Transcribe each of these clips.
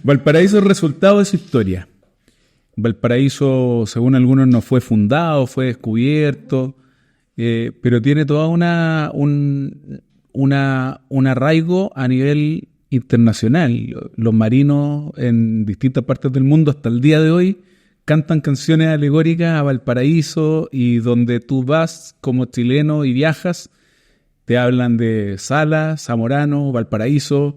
Valparaíso es el resultado de su historia. Valparaíso, según algunos, no fue fundado, fue descubierto, pero tiene toda un arraigo a nivel internacional. Los marinos en distintas partes del mundo hasta el día de hoy cantan canciones alegóricas a Valparaíso, y donde tú vas como chileno y viajas, te hablan de Salas, Zamorano, Valparaíso,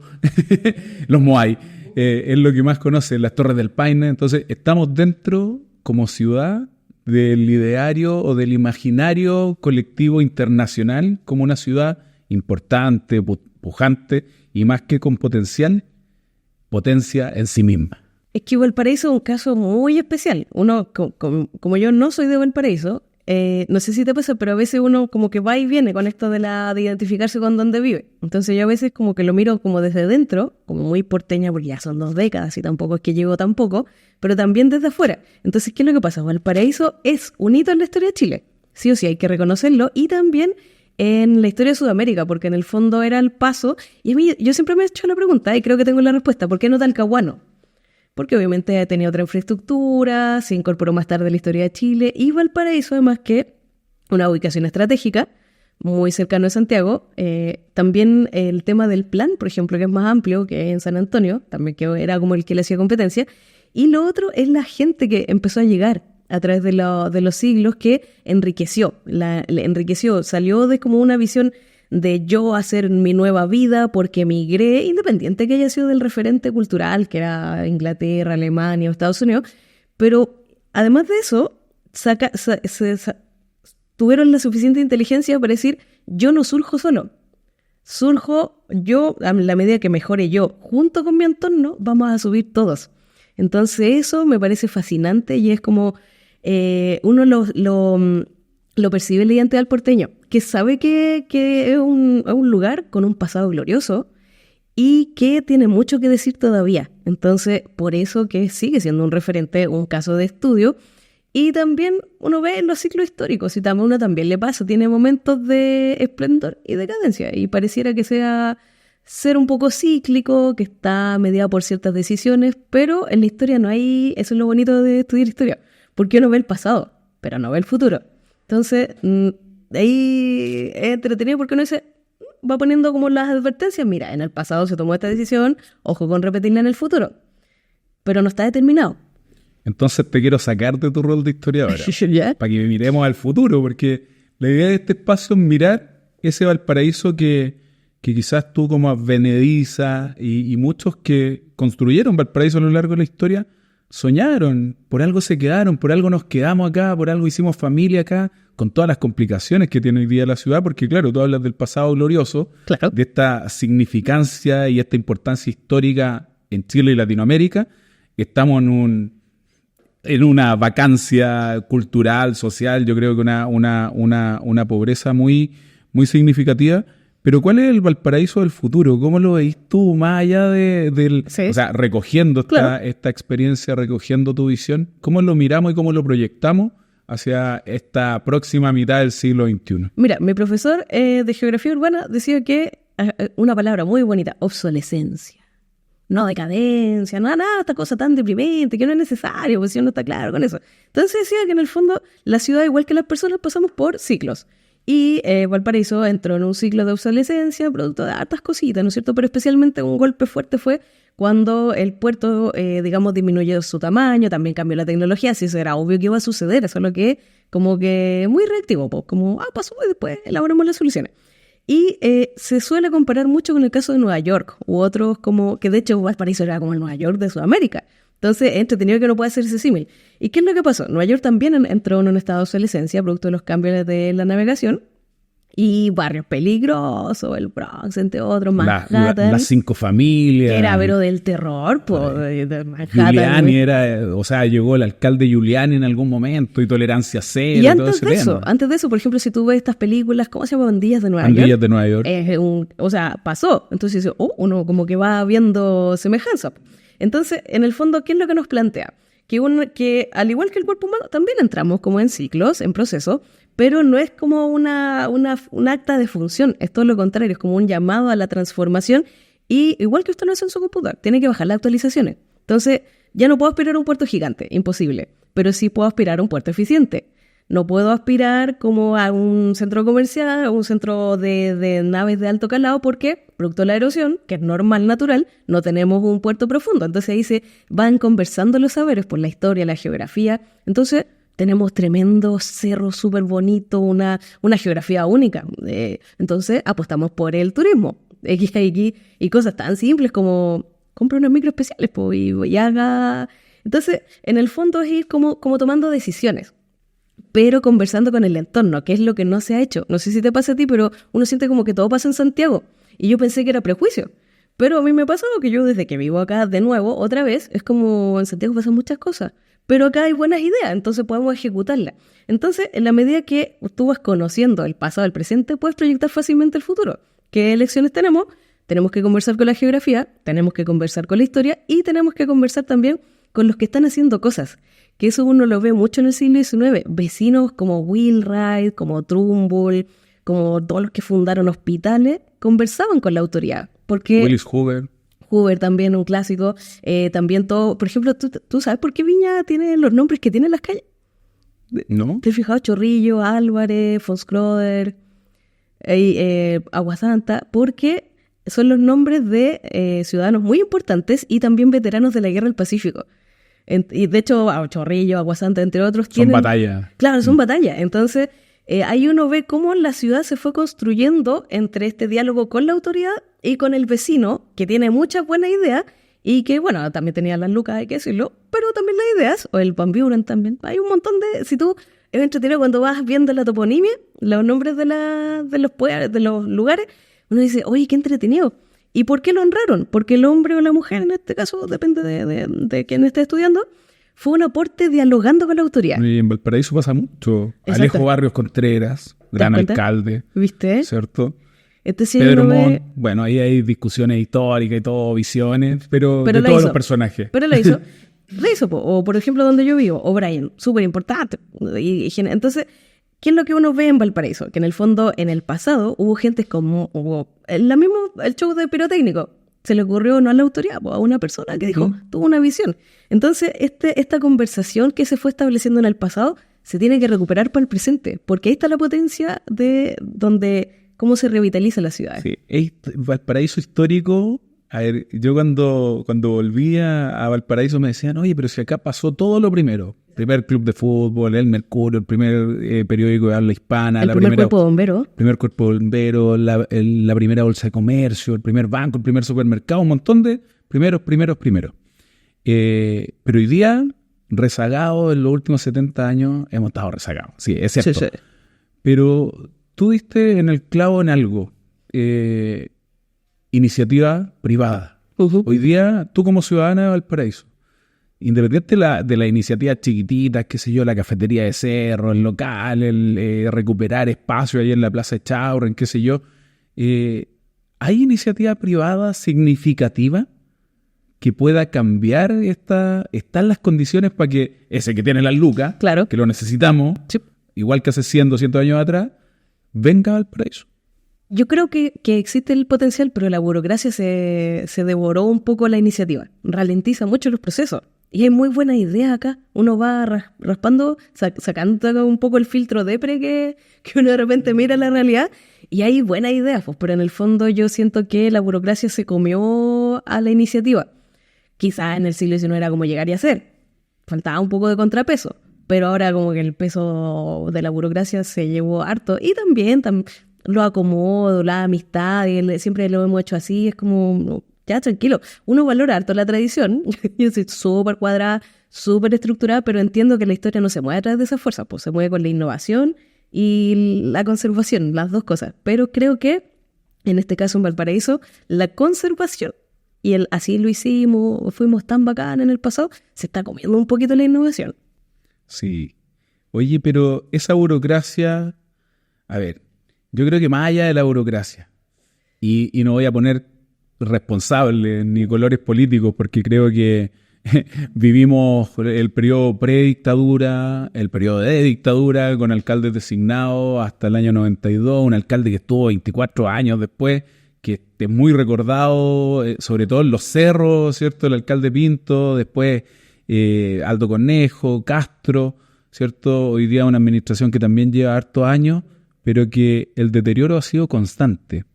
los Moai. Es lo que más conocen, las Torres del Paine. Entonces, estamos dentro, como ciudad, del ideario o del imaginario colectivo internacional, como una ciudad importante, pujante, y más que con potencial, potencia en sí misma. Es que Valparaíso es un caso muy especial. Uno, como yo no soy de Valparaíso, no sé si te pasa, pero a veces uno como que va y viene con esto de identificarse con donde vive. Entonces yo a veces como que lo miro como desde dentro, como muy porteña, porque ya son 2 décadas y tampoco es que llego tampoco, pero también desde afuera. Entonces, ¿qué es lo que pasa? Valparaíso es un hito en la historia de Chile. Sí o sí, hay que reconocerlo. Y también en la historia de Sudamérica, porque en el fondo era el paso. Y a mí, yo siempre me he hecho la pregunta, y creo que tengo la respuesta: ¿por qué no Talcahuano? Porque obviamente tenía otra infraestructura, se incorporó más tarde a la historia de Chile, y Valparaíso, además, que una ubicación estratégica, muy cercano a Santiago. También el tema del plan, por ejemplo, que es más amplio que en San Antonio, también que era como el que le hacía competencia. Y lo otro es la gente que empezó a llegar a través de los siglos, que enriqueció, salió de como una visión de yo hacer mi nueva vida porque emigré, independiente que haya sido del referente cultural, que era Inglaterra, Alemania o Estados Unidos, pero además de eso, tuvieron la suficiente inteligencia para decir: yo no surjo solo, surjo yo, a la medida que mejore yo, junto con mi entorno, vamos a subir todos. Entonces eso me parece fascinante, y es como uno lo percibe la identidad del porteño, que sabe que es un lugar con un pasado glorioso y que tiene mucho que decir todavía. Entonces, por eso que sigue siendo un referente, un caso de estudio. Y también uno ve en los ciclos históricos, y uno también le pasa, tiene momentos de esplendor y decadencia, y pareciera que sea ser un poco cíclico, que está mediado por ciertas decisiones, pero en la historia no hay. Eso es lo bonito de estudiar historia, porque uno ve el pasado, pero no ve el futuro. Entonces, de ahí es entretenido, porque uno va poniendo como las advertencias: mira, en el pasado se tomó esta decisión, ojo con repetirla en el futuro, pero no está determinado. Entonces te quiero sacar de tu rol de historiadora, ¿Ya? para que miremos al futuro, porque la idea de este espacio es mirar ese Valparaíso que quizás tú como advenediza y muchos que construyeron Valparaíso a lo largo de la historia soñaron, por algo se quedaron, por algo nos quedamos acá, por algo hicimos familia acá, con todas las complicaciones que tiene hoy día la ciudad, porque claro, tú hablas del pasado glorioso, claro, de esta significancia y esta importancia histórica en Chile y Latinoamérica. Estamos en una vacancia cultural, social, yo creo que una pobreza muy, muy significativa. Pero ¿cuál es el Valparaíso del futuro? ¿Cómo lo veis tú, más allá del... Sí. O sea, recogiendo esta experiencia, recogiendo tu visión, ¿cómo lo miramos y cómo lo proyectamos hacia esta próxima mitad del siglo XXI? Mira, mi profesor de Geografía Urbana decía que, una palabra muy bonita, obsolescencia. No decadencia, nada, esta cosa tan deprimente, que no es necesario, pues si uno está claro con eso. Entonces decía que en el fondo la ciudad, igual que las personas, pasamos por ciclos. Y Valparaíso entró en un ciclo de obsolescencia, producto de hartas cositas, ¿no es cierto? Pero especialmente un golpe fuerte fue cuando el puerto, disminuyó su tamaño, también cambió la tecnología. Si eso era obvio que iba a suceder, solo que como que muy reactivo, pues, como, pasó y después elaboramos las soluciones. Y se suele comparar mucho con el caso de Nueva York, u otros como, que de hecho Valparaíso era como el Nueva York de Sudamérica. Entonces, entretenido que no puede hacerse símil. ¿Y qué es lo que pasó? Nueva York también entró en un estado de obsolescencia, producto de los cambios de la navegación, y barrios peligrosos, el Bronx, entre otros, Manhattan. Las 5 familias. Que era pero del terror, pues, de Manhattan. Giuliani llegó el alcalde Giuliani en algún momento, y tolerancia cero. Y antes de eso, por ejemplo, si tú ves estas películas, ¿cómo se llama? Bandillas de Nueva York. Bandillas de Nueva York. Pasó. Entonces, uno como que va viendo semejanza. Entonces, en el fondo, ¿qué es lo que nos plantea? Que al igual que el cuerpo humano, también entramos como en ciclos, en procesos, pero no es como un acta de función, es todo lo contrario, es como un llamado a la transformación Y igual que usted lo hace en su computador, tiene que bajar las actualizaciones. Entonces, ya no puedo aspirar a un puerto gigante, imposible. Pero sí puedo aspirar a un puerto eficiente. No puedo aspirar como a un centro comercial, a un centro de naves de alto calado, porque, producto de la erosión, que es normal, natural, no tenemos un puerto profundo. Entonces ahí se van conversando los saberes por la historia, la geografía. Entonces tenemos tremendos cerros súper bonitos, una geografía única. Entonces apostamos por el turismo. Y cosas tan simples como compra unos micro especiales y haga... Entonces, en el fondo es ir como tomando decisiones, pero conversando con el entorno, que es lo que no se ha hecho. No sé si te pasa a ti, pero uno siente como que todo pasa en Santiago. Y yo pensé que era prejuicio. Pero a mí me ha pasado que yo desde que vivo acá de nuevo, otra vez, es como en Santiago pasan muchas cosas. Pero acá hay buenas ideas, entonces podemos ejecutarlas. Entonces, en la medida que tú vas conociendo el pasado, el presente, puedes proyectar fácilmente el futuro. ¿Qué elecciones tenemos? Tenemos que conversar con la geografía, tenemos que conversar con la historia y tenemos que conversar también con los que están haciendo cosas. Que eso uno lo ve mucho en el siglo XIX. Vecinos como Wheelwright, como Trumbull, como todos los que fundaron hospitales, conversaban con la autoridad. Porque Willis Hoover. Hoover también, un clásico. También todo... Por ejemplo, ¿tú sabes por qué Viña tiene los nombres que tiene las calles? ¿No? ¿Te has fijado? Chorrillo, Álvarez, Fonscroder, Aguasanta, porque son los nombres de ciudadanos muy importantes y también veteranos de la Guerra del Pacífico. Y de hecho, Chorrillo, Aguasanta, entre otros, Son batallas. Claro, son batallas. Entonces, ahí uno ve cómo la ciudad se fue construyendo entre este diálogo con la autoridad y con el vecino, que tiene muchas buenas ideas y que, bueno, también tenía las lucas, hay que decirlo, pero también las ideas, o el Van Buren también. Hay un montón de... Si tú es entretenido cuando vas viendo la toponimia, los nombres de los lugares, uno dice, oye, qué entretenido. ¿Y por qué lo honraron? Porque el hombre o la mujer, en este caso, depende de quién esté estudiando, fue un aporte dialogando con la autoridad. Y en Valparaíso pasa mucho. Exacto. Alejo Barrios Contreras, gran cuenta? alcalde. ¿Viste? ¿Cierto? Sí Pedro uno ve- Montt, bueno, ahí hay discusiones históricas y todo, visiones, pero de la todos hizo. los personajes. Pero la hizo. La hizo, po. O por ejemplo, donde yo vivo, O'Brien, súper importante. Entonces, ¿qué es lo que uno ve en Valparaíso? Que en el fondo, en el pasado, hubo gente como... el show de pirotécnico. Se le ocurrió no a la autoridad, a una persona que dijo, tuvo una visión. Entonces, esta conversación que se fue estableciendo en el pasado se tiene que recuperar para el presente, porque ahí está la potencia de cómo se revitaliza la ciudad. Sí, Valparaíso histórico. A ver, yo cuando volví a Valparaíso me decían, oye, pero si acá pasó todo lo primero. Primer club de fútbol, el Mercurio, el primer periódico de habla hispana. El primer cuerpo de bomberos. Primer cuerpo de bomberos, la primera bolsa de comercio, el primer banco, el primer supermercado, un montón de primeros. Pero hoy día, rezagados en los últimos 70 años, hemos estado rezagados. Sí, es cierto. Sí. Pero tú diste en el clavo en algo. Iniciativa privada. Uh-huh. Hoy día, tú como ciudadana de Valparaíso, independiente de las iniciativas chiquititas, qué sé yo, la cafetería de Cerro, el local, el recuperar espacio ahí en la Plaza de Chaurren, qué sé yo, ¿hay iniciativa privada significativa que pueda cambiar están las condiciones para que ese que tiene las lucas, claro, que lo necesitamos, sí, igual que hace 100, 200 años atrás, venga a Valparaíso? Yo creo que existe el potencial, pero la burocracia se devoró un poco la iniciativa. Ralentiza mucho los procesos. Y hay muy buenas ideas acá. Uno va raspando, sacando un poco el filtro depre que uno de repente mira la realidad. Y hay buenas ideas, pues, pero en el fondo yo siento que la burocracia se comió a la iniciativa. Quizás en el siglo XIX era como llegar y hacer. Faltaba un poco de contrapeso. Pero ahora como que el peso de la burocracia se llevó harto. Y también lo acomodo, la amistad, y siempre lo hemos hecho así, es como, ya tranquilo, uno valora harto la tradición, yo soy súper cuadrada, súper estructurada, pero entiendo que la historia no se mueve a través de esas fuerzas, pues se mueve con la innovación y la conservación, las dos cosas, pero creo que, en este caso en Valparaíso, la conservación, y así lo hicimos, fuimos tan bacán en el pasado, se está comiendo un poquito la innovación. Sí. Oye, pero esa burocracia, a ver, yo creo que más allá de la burocracia, y no voy a poner responsables ni colores políticos, porque creo que vivimos el periodo pre-dictadura, el periodo de dictadura, con alcaldes designados hasta el año 92, un alcalde que estuvo 24 años después, que esté muy recordado, sobre todo en los cerros, ¿cierto? El alcalde Pinto, después Aldo Cornejo, Castro, ¿cierto? Hoy día una administración que también lleva hartos años, pero que el deterioro ha sido constante.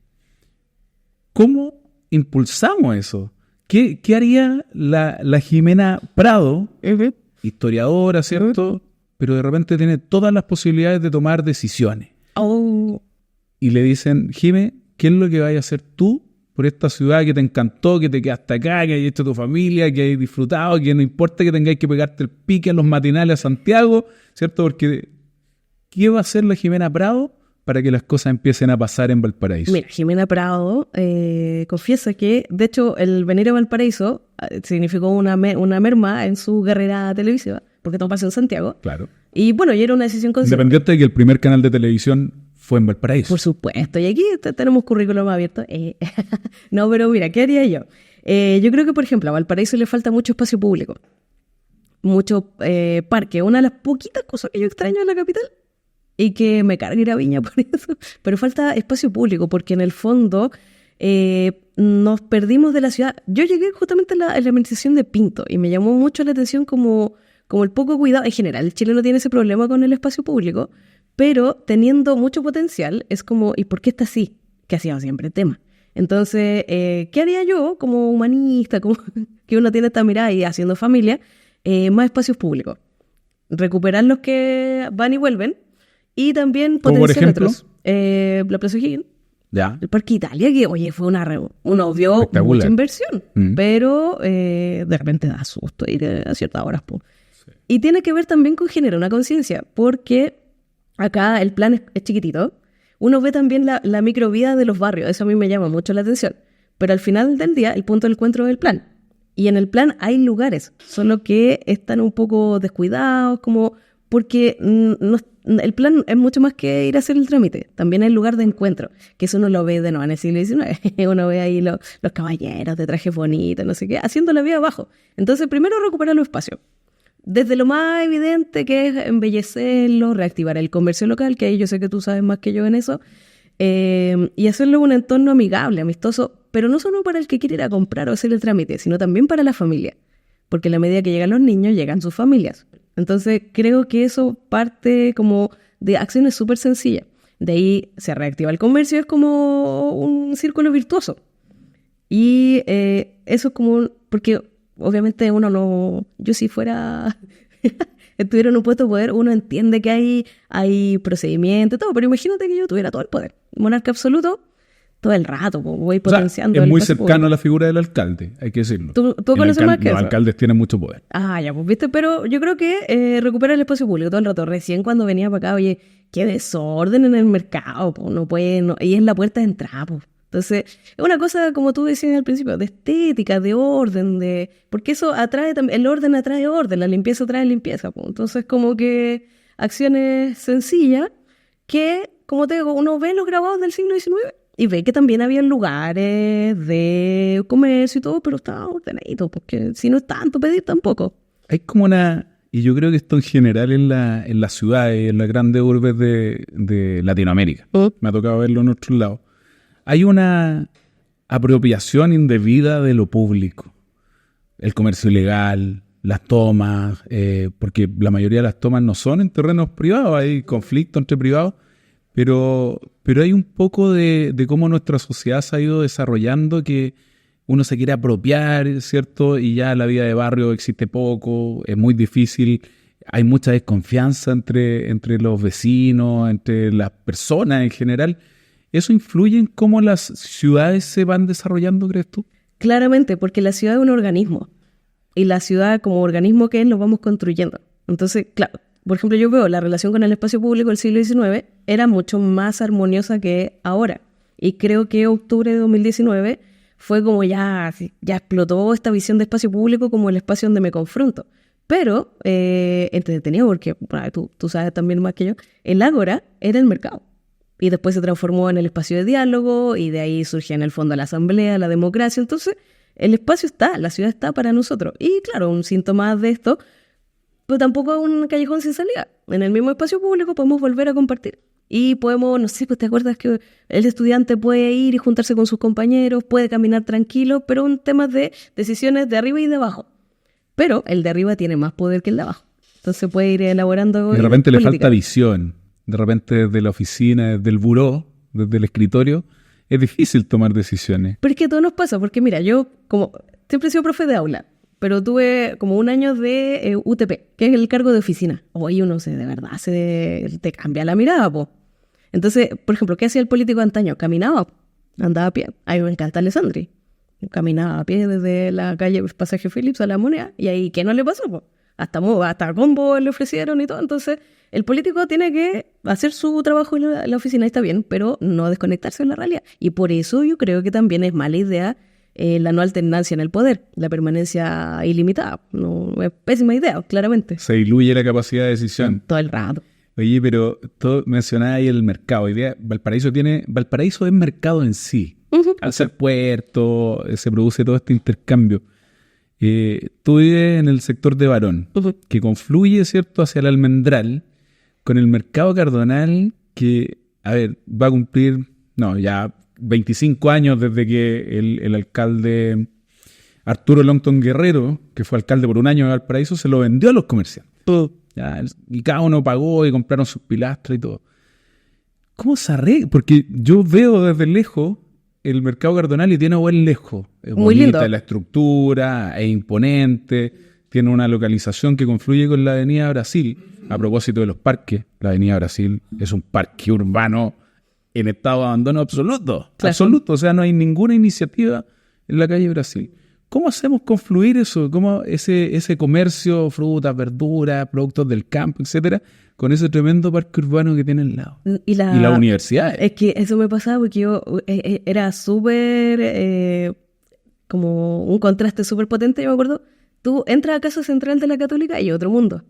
¿Cómo impulsamos eso? ¿Qué haría la Jimena Prado, historiadora, ¿cierto? Pero de repente tiene todas las posibilidades de tomar decisiones. Oh. Y le dicen, Jime, ¿qué es lo que vas a hacer tú por esta ciudad que te encantó, que te quedaste acá, que hay hecho tu familia, que hay disfrutado, que no importa que tengáis que pegarte el pique a los matinales a Santiago, ¿cierto? Porque ¿qué va a hacer la Jimena Prado para que las cosas empiecen a pasar en Valparaíso? Mira, Jimena Prado confiesa que, de hecho, el venir a Valparaíso significó una merma en su carrera televisiva, porque todo pasó en Santiago. Claro. Y bueno, y era una decisión consciente. Independiente de que el primer canal de televisión fue en Valparaíso. Por supuesto, y aquí tenemos currículum abierto. No, pero mira, ¿qué haría yo? Yo creo que, por ejemplo, a Valparaíso le falta mucho espacio público, mucho parque. Una de las poquitas cosas que yo extraño en la capital y que me carga ir a Viña por eso, pero falta espacio público, porque en el fondo nos perdimos de la ciudad. Yo llegué justamente en la administración de Pinto y me llamó mucho la atención como el poco cuidado. En general, Chile no tiene ese problema con el espacio público, pero teniendo mucho potencial, es como, ¿y por qué está así? Que ha sido siempre el tema. Entonces, ¿qué haría yo como humanista, como que uno tiene esta mirada y haciendo familia? Más espacios públicos. Recuperar los que van y vuelven y también potenciar otros. La Plaza O'Higgins, Ya. el Parque Italia, que oye, fue uno vio mucha inversión, pero de repente da susto ir a ciertas horas. Sí. Y tiene que ver también con generar una conciencia, porque acá el plan es chiquitito. Uno ve también la microvida de los barrios, eso a mí me llama mucho la atención. Pero al final del día, el punto del encuentro es el plan. Y en el plan hay lugares, solo que están un poco descuidados, como porque el plan es mucho más que ir a hacer el trámite. También hay lugar de encuentro, que eso uno lo ve de nuevo en el siglo XIX. Uno ve ahí los caballeros de trajes bonitos, no sé qué, haciendo la vida abajo. Entonces, primero recuperar los espacios. Desde lo más evidente, que es embellecerlo, reactivar el comercio local, que ahí yo sé que tú sabes más que yo en eso, y hacerlo un entorno amigable, amistoso, pero no solo para el que quiere ir a comprar o hacer el trámite, sino también para la familia, porque a la medida que llegan los niños, llegan sus familias. Entonces, creo que eso parte como de acciones súper sencillas. De ahí se reactiva el comercio, es como un círculo virtuoso. Y eso es como, porque obviamente uno no, yo si fuera, estuviera en un puesto de poder, uno entiende que hay procedimientos y todo, pero imagínate que yo tuviera todo el poder, monarca absoluto, todo el rato, voy potenciando. Es muy cercano a la figura del alcalde, hay que decirlo. ¿Tú conoces más que eso? Los alcaldes tienen mucho poder. Ah, ya, pues viste, pero yo creo que recupera el espacio público todo el rato. Recién cuando venía para acá, oye, qué desorden en el mercado, pues no puede, y es la puerta de entrada, pues. Entonces, es una cosa, como tú decías al principio, de estética, de orden, porque eso atrae también, el orden atrae orden, la limpieza atrae limpieza. Pues. Entonces, como que acciones sencillas que, como te digo, uno ve los grabados del siglo XIX y ve que también había lugares de comercio y todo, pero estaba ordenadito, porque si no es tanto pedir tampoco. Hay como y yo creo que esto en general en las ciudades, en las grandes urbes de Latinoamérica, me ha tocado verlo en otros lados. Hay una apropiación indebida de lo público. El comercio ilegal, las tomas, porque la mayoría de las tomas no son en terrenos privados, hay conflicto entre privados, pero hay un poco de cómo nuestra sociedad se ha ido desarrollando, que uno se quiere apropiar, ¿cierto? Y ya la vida de barrio existe poco, es muy difícil, hay mucha desconfianza entre los vecinos, entre las personas en general. ¿Eso influye en cómo las ciudades se van desarrollando, crees tú? Claramente, porque la ciudad es un organismo. Y la ciudad, como organismo que es, lo vamos construyendo. Entonces, claro, por ejemplo, yo veo la relación con el espacio público del siglo XIX era mucho más armoniosa que ahora. Y creo que octubre de 2019 fue como ya explotó esta visión de espacio público como el espacio donde me confronto. Pero, entretenido, porque bueno, tú sabes también más que yo, el ágora era el mercado. Y después se transformó en el espacio de diálogo y de ahí surge en el fondo la asamblea, la democracia. Entonces, el espacio está, la ciudad está para nosotros. Y claro, un síntoma de esto, pero tampoco es un callejón sin salida. En el mismo espacio público podemos volver a compartir. Y podemos, no sé, pues te acuerdas que el estudiante puede ir y juntarse con sus compañeros, puede caminar tranquilo, pero un tema de decisiones de arriba y de abajo. Pero el de arriba tiene más poder que el de abajo. Entonces puede ir elaborando. De repente le política. falta visión. De repente desde la oficina, desde el buró, desde el escritorio, es difícil tomar decisiones. Pero es que a todos nos pasa, porque mira, yo como siempre he sido profe de aula, pero tuve como un año de UTP, que es el cargo de oficina. Hoy uno de verdad te cambia la mirada, po. Entonces, por ejemplo, ¿qué hacía el político de antaño? Caminaba, andaba a pie. A mí me encanta Alessandri. Caminaba a pie desde la calle Pasaje Phillips a La Moneda, y ahí, ¿qué no le pasó, po? Hasta combo le ofrecieron y todo. Entonces, el político tiene que hacer su trabajo en la oficina, y está bien, pero no desconectarse de la realidad. Y por eso yo creo que también es mala idea la no alternancia en el poder, la permanencia ilimitada. No, es pésima idea, claramente. Se diluye la capacidad de decisión. Todo el rato. Oye, pero tú mencionabas ahí el mercado. Hoy día Valparaíso es mercado en sí. Uh-huh. Al ser puerto, se produce todo este intercambio. Tú vives en el sector de Barón, Uh-huh. que confluye, ¿cierto?, hacia el Almendral, con el mercado Cardonal, que, a ver, va a cumplir, ya 25 años desde que el alcalde Arturo Longton Guerrero, que fue alcalde por un año de Valparaíso, se lo vendió a los comerciantes. Ya, y cada uno pagó y compraron sus pilastras y todo. ¿Cómo se arregla? Porque yo veo desde lejos el mercado Cardonal y tiene buen lejos. Es muy bonita lindo la estructura, es imponente, tiene una localización que confluye con la Avenida Brasil. A propósito de los parques, la Avenida Brasil es un parque urbano en estado de abandono absoluto. Claro. Absoluto, o sea, no hay ninguna iniciativa en la calle Brasil. ¿Cómo hacemos confluir eso? ¿Cómo ese comercio, frutas, verduras, productos del campo, etcétera, con ese tremendo parque urbano que tiene al lado? Y la universidad. Es que eso me pasaba porque yo era súper, como un contraste súper potente. Yo me acuerdo, tú entras a Casa Central de la Católica y otro mundo.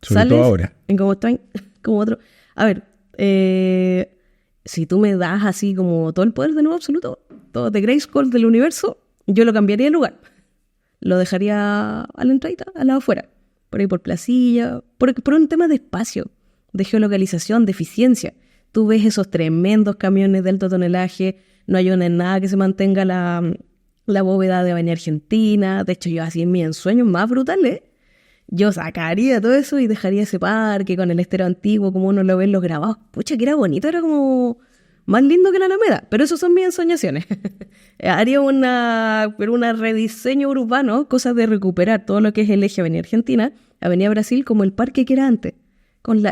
Sobre todo ahora. En como están, como otro. A ver, si tú me das así como todo el poder de nuevo absoluto, todo de Grayskull del universo, yo lo cambiaría de lugar. Lo dejaría a la entradita, al lado afuera. Por ahí por Placilla, por un tema de espacio, de geolocalización, de eficiencia. Tú ves esos tremendos camiones de alto tonelaje, no hay nada que se mantenga la bóveda de Avenida Argentina. De hecho, yo así en mis ensueños más brutales, yo sacaría todo eso y dejaría ese parque con el estero antiguo, como uno lo ve en los grabados. Pucha, que era bonito, era como más lindo que la Alameda, pero eso son mis ensoñaciones. Haría una rediseño urbano, cosas de recuperar todo lo que es el eje Avenida Argentina, Avenida Brasil, como el parque que era antes.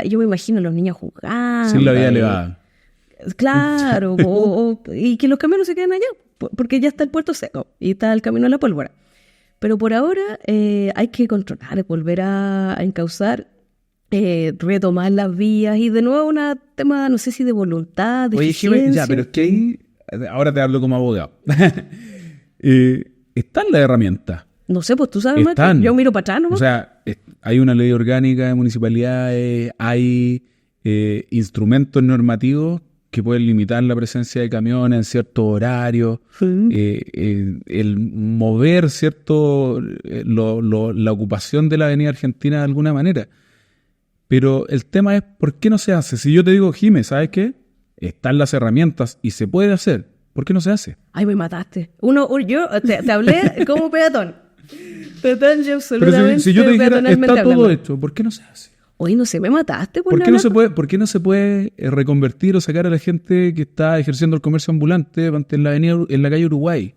Yo me imagino a los niños jugando. Sin la vía elevada. Claro, y que los camiones se queden allá, porque ya está el puerto seco y está el camino a la pólvora. Pero por ahora hay que controlar, volver a encauzar, retomar las vías y de nuevo un tema, no sé si de voluntad, de eficiencia. Ya, pero es que ahí, ahora te hablo como abogado. Están las herramientas. No sé, pues tú sabes más que yo miro para atrás, ¿no? O sea, hay una ley orgánica de municipalidades, hay instrumentos normativos que pueden limitar la presencia de camiones en ciertos horarios, el mover cierto la ocupación de la Avenida Argentina de alguna manera. Pero el tema es, ¿por qué no se hace? Si yo te digo, Jimé, ¿sabes qué? Están las herramientas y se puede hacer. ¿Por qué no se hace? Ay, me mataste. Yo te hablé como peatón. Total y absolutamente. Pero si yo te dijera, está todo hecho, ¿por qué no se hace? Oye, no sé, me mataste. ¿Por qué no se puede reconvertir o sacar a la gente que está ejerciendo el comercio ambulante en la calle Uruguay?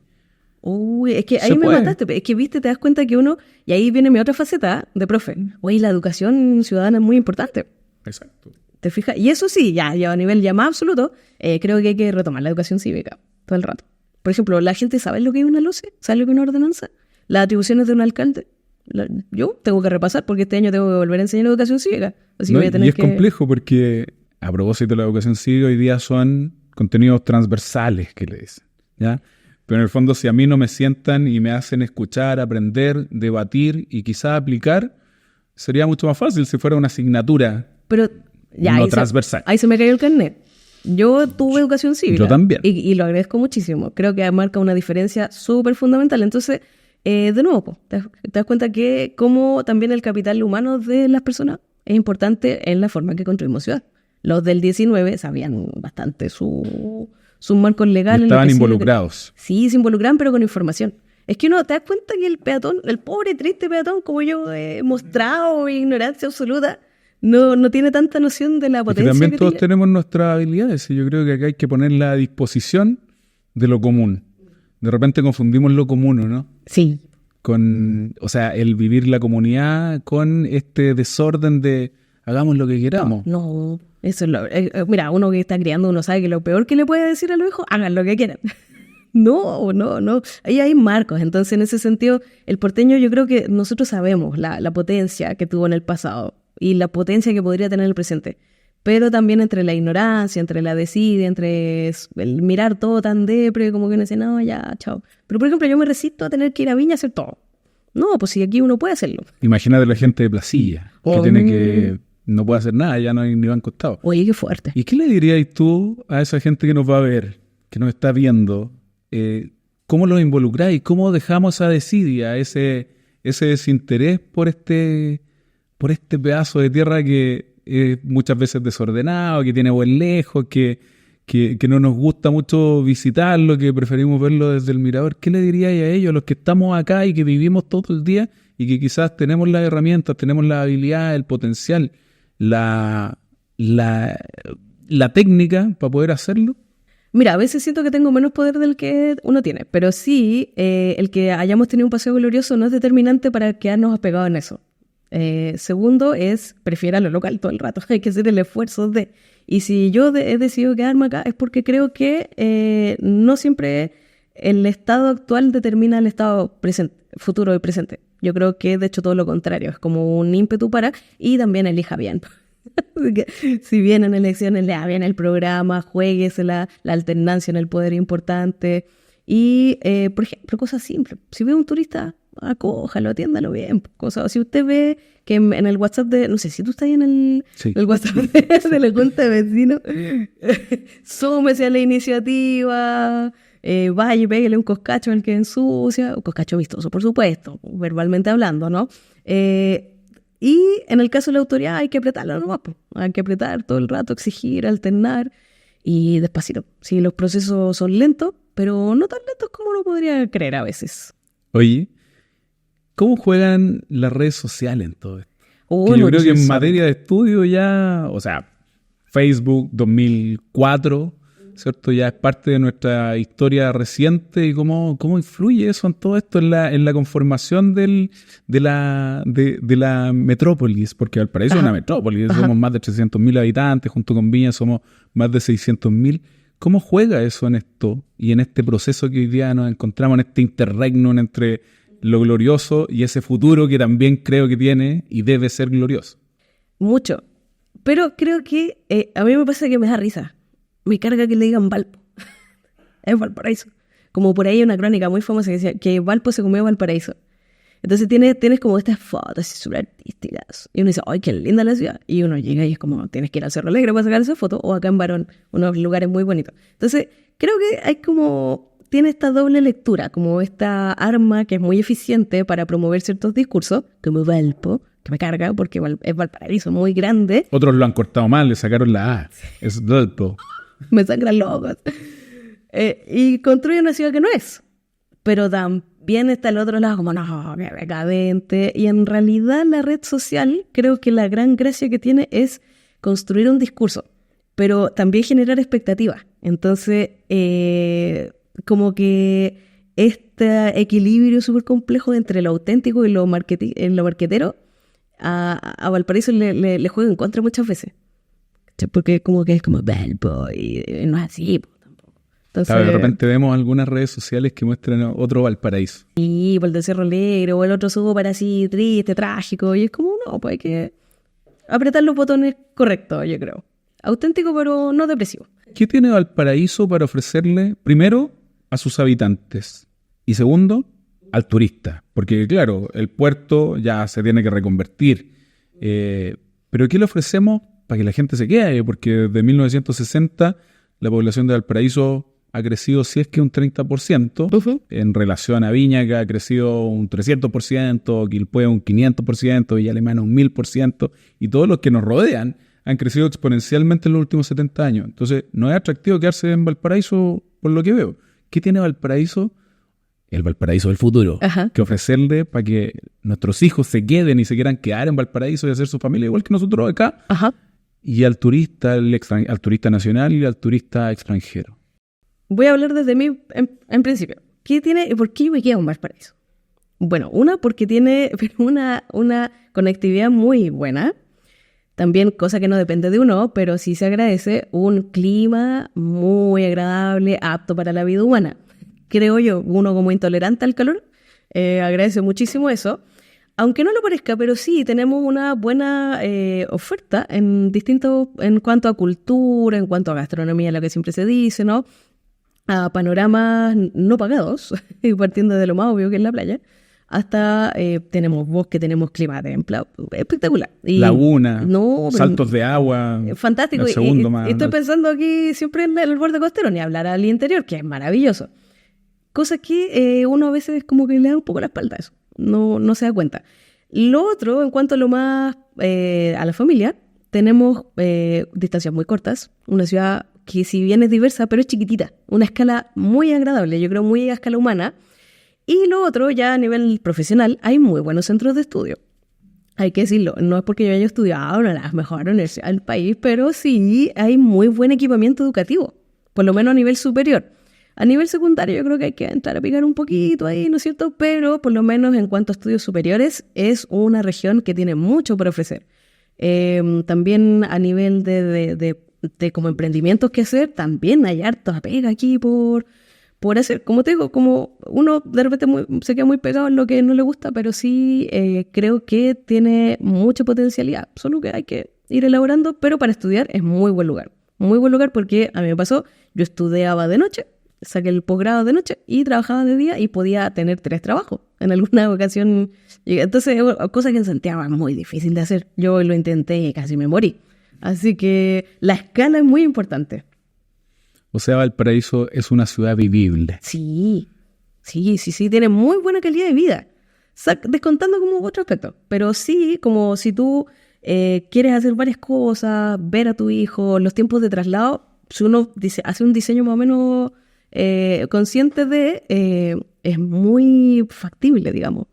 Uy, es que ahí me mataste. Es que, viste, te das cuenta que uno... Y ahí viene mi otra faceta de profe. Oye, la educación ciudadana es muy importante. Exacto. ¿Te fijas? Y eso sí, ya a nivel ya más absoluto, creo que hay que retomar la educación cívica todo el rato. Por ejemplo, ¿la gente sabe lo que es una LOCE? ¿Sabe lo que es una ordenanza? ¿Las atribuciones de un alcalde? Yo tengo que repasar porque este año tengo que volver a enseñar educación cívica. Así que voy a tener complejo porque, a propósito de la educación cívica, hoy día son contenidos transversales que le dicen, ¿ya? Pero en el fondo, si a mí no me sientan y me hacen escuchar, aprender, debatir y quizás aplicar, sería mucho más fácil si fuera una asignatura no transversal. Ahí se me cayó el carnet. Yo tuve educación cívica. Yo también. Y lo agradezco muchísimo. Creo que marca una diferencia súper fundamental. Entonces, de nuevo, te das cuenta que como también el capital humano de las personas es importante en la forma en que construimos ciudad. Los del 19 sabían bastante sus marcos legales. Estaban involucrados. Sí, se involucraban, pero con información. Es que uno te das cuenta que el peatón, el pobre, triste peatón, como yo he mostrado mi ignorancia absoluta, no tiene tanta noción de la potencia. Y también que todos tiene. tenemos nuestras habilidades y yo creo que acá hay que ponerla a disposición de lo común. De repente confundimos lo común, ¿no? Sí. O sea, el vivir la comunidad con este desorden de hagamos lo que queramos. No, eso es mira, uno que está criando, uno sabe que lo peor que le puede decir a los hijos, hagan lo que quieran. No. Ahí hay marcos. Entonces, en ese sentido, el porteño, yo creo que nosotros sabemos la potencia que tuvo en el pasado y la potencia que podría tener en el presente. Pero también entre la ignorancia, entre la desidia, entre el mirar todo tan depre, como que uno dice, no, ya, chao. Pero, por ejemplo, yo me resisto a tener que ir a Viña a hacer todo. No, pues si aquí uno puede hacerlo. Imagínate la gente de Placilla, que no puede hacer nada, ya no hay ni van costado. Oye, qué fuerte. ¿Y qué le dirías tú a esa gente que nos va a ver, que nos está viendo? ¿Cómo los involucráis? ¿Cómo dejamos esa desidia, ese desinterés por este pedazo de tierra que es muchas veces desordenado, que tiene buen lejos, que no nos gusta mucho visitarlo, que preferimos verlo desde el mirador? ¿Qué le diríais a ellos, a los que estamos acá y que vivimos todo el día y que quizás tenemos las herramientas, tenemos la habilidad, el potencial, la técnica para poder hacerlo? Mira, a veces siento que tengo menos poder del que uno tiene, pero sí, el que hayamos tenido un paseo glorioso no es determinante para quedarnos apegados en eso. Segundo es, prefiera lo local todo el rato, hay que hacer el esfuerzo de... Y si yo he decidido quedarme acá es porque creo que no siempre el estado actual determina el estado futuro y presente. Yo creo que de hecho todo lo contrario, es como un ímpetu para, y también elija bien. Si vienen elecciones, lea bien el programa, juéguese la alternancia en el poder importante. Y, por ejemplo, cosas simples. Si ve un turista, acójalo, atiéndalo bien. Si usted ve que en el WhatsApp no sé si tú estás ahí en el WhatsApp de la Junta de Vecinos, súmese a la iniciativa, vaya y pégale un coscacho al que ensucia, un coscacho vistoso, por supuesto, verbalmente hablando, ¿no? Y en el caso de la autoridad hay que apretarlo nomás, hay que apretar todo el rato, exigir, alternar y despacito. Sí, los procesos son lentos, pero no tan lentos como uno podría creer a veces. Oye, ¿cómo juegan las redes sociales en todo esto? Que yo creo que en materia de estudio ya, o sea, Facebook 2004, ¿cierto? Ya es parte de nuestra historia reciente. ¿Y cómo influye eso en todo esto, en la conformación de la metrópolis? Porque Valparaíso es una metrópolis, somos más de 300.000 habitantes, junto con Viña somos más de 600.000. ¿Cómo juega eso en esto y en este proceso que hoy día nos encontramos, en este interregnum entre lo glorioso y ese futuro que también creo que tiene y debe ser glorioso? Mucho. Pero creo que a mí me pasa que me da risa. Me carga que le digan Valpo. Es Valparaíso. Como por ahí hay una crónica muy famosa que decía que Valpo se comió Valparaíso. Entonces tienes como estas fotos súper artísticas. Y uno dice, ¡ay, qué linda la ciudad! Y uno llega y es como, tienes que ir al Cerro Alegre para sacar esa foto, o acá en Barón, unos lugares muy bonitos. Entonces, creo que tiene esta doble lectura, como esta arma que es muy eficiente para promover ciertos discursos, como Valpo, que me carga porque es Valparaíso, muy grande. Otros lo han cortado mal, le sacaron la A. Es Valpo. Me sangran los ojos. Y construye una ciudad que no es. Pero también está el otro lado como, no, qué decadente. Y en realidad la red social, creo que la gran gracia que tiene es construir un discurso, pero también generar expectativas. Entonces, como que este equilibrio súper complejo entre lo auténtico y lo marquetero, a Valparaíso le juega en contra muchas veces. Porque como que es como Valpo y no es así tampoco. Entonces, de repente vemos algunas redes sociales que muestran otro Valparaíso. Y por el de Cerro Alegre o el otro súper así triste, trágico. Y es como, no, pues hay que apretar los botones correctos, yo creo. Auténtico, pero no depresivo. ¿Qué tiene Valparaíso para ofrecerle, primero, a sus habitantes? Y segundo, al turista. Porque, claro, el puerto ya se tiene que reconvertir. Pero ¿qué le ofrecemos para que la gente se quede? Porque desde 1960 la población de Valparaíso ha crecido, si es que un 30%, en relación a Viña, que ha crecido un 300%, Quilpué un 500%, Villa Alemana un 1000%, y todos los que nos rodean han crecido exponencialmente en los últimos 70 años. Entonces, no es atractivo quedarse en Valparaíso por lo que veo. ¿Qué tiene Valparaíso? El Valparaíso del futuro. Ajá. Que ofrecerle para que nuestros hijos se queden y se quieran quedar en Valparaíso y hacer su familia igual que nosotros acá. Ajá. Y al turista, al turista nacional y al turista extranjero. Voy a hablar desde mí en principio. ¿Qué tiene y por qué yo me quedo en Valparaíso? Bueno, porque tiene una conectividad muy buena. También, cosa que no depende de uno, pero sí se agradece, un clima muy agradable, apto para la vida humana. Creo yo, uno como intolerante al calor, agradece muchísimo eso. Aunque no lo parezca, pero sí tenemos una buena oferta en cuanto a cultura, en cuanto a gastronomía, lo que siempre se dice, ¿no? A panoramas no pagados, partiendo de lo más obvio que es la playa, hasta tenemos bosque, tenemos clima templado, espectacular. Y laguna, no, saltos de agua. Fantástico. El segundo más. Estoy pensando aquí siempre en el borde costero, ni hablar al interior, que es maravilloso. Cosas que uno a veces como que le da un poco la espalda a eso, no se da cuenta. Lo otro, en cuanto a lo más a la familia, tenemos distancias muy cortas, una ciudad que si bien es diversa, pero es chiquitita, una escala muy agradable, yo creo muy a escala humana. Y lo otro, ya a nivel profesional, hay muy buenos centros de estudio. Hay que decirlo, no es porque yo haya estudiado en las mejores universidades del país, pero sí hay muy buen equipamiento educativo, por lo menos a nivel superior. A nivel secundario yo creo que hay que entrar a picar un poquito ahí, ¿no es cierto? Pero por lo menos en cuanto a estudios superiores es una región que tiene mucho por ofrecer. También a nivel de como emprendimientos que hacer, también hay harta pega aquí por hacer. Como te digo, como uno de repente se queda muy pegado en lo que no le gusta, pero sí creo que tiene mucha potencialidad. Solo que hay que ir elaborando, pero para estudiar es muy buen lugar. Muy buen lugar porque a mí me pasó, yo estudiaba de noche, saqué el posgrado de noche y trabajaba de día y podía tener 3 trabajos. En alguna ocasión, entonces, cosa que en Santiago es muy difícil de hacer. Yo lo intenté y casi me morí. Así que la escala es muy importante. O sea, Valparaíso es una ciudad vivible. Sí, tiene muy buena calidad de vida. Descontando como otro aspecto. Pero sí, como si tú quieres hacer varias cosas, ver a tu hijo, los tiempos de traslado, si uno hace un diseño más o menos consciente es muy factible, digamos.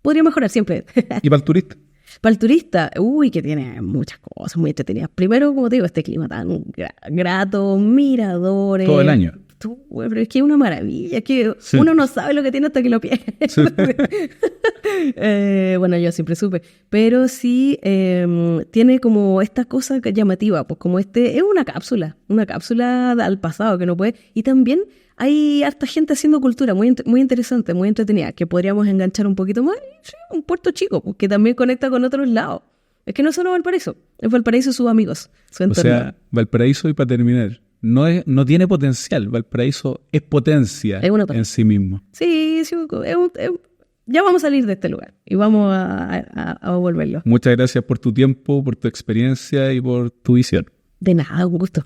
Podría mejorar siempre. ¿Y para el turista? Para el turista, que tiene muchas cosas muy entretenidas. Primero, como te digo, este clima tan grato, miradores. Todo el año. Pero es que es una maravilla, es que sí. Uno no sabe lo que tiene hasta que lo pierde. Sí. Bueno, yo siempre supe. Pero sí tiene como esta cosa llamativa, pues como es una cápsula al pasado que no puede. Y también hay harta gente haciendo cultura muy interesante, muy entretenida, que podríamos enganchar un poquito más. Sí, un puerto chico, pues, que también conecta con otros lados. Es que no solo Valparaíso, es Valparaíso y sus amigos, su entorno. O sea, Valparaíso, y para terminar, no tiene potencial. Valparaíso es potencia en sí mismo. Sí, ya vamos a salir de este lugar y vamos a volverlo. Muchas gracias por tu tiempo, por tu experiencia y por tu visión. De nada, un gusto.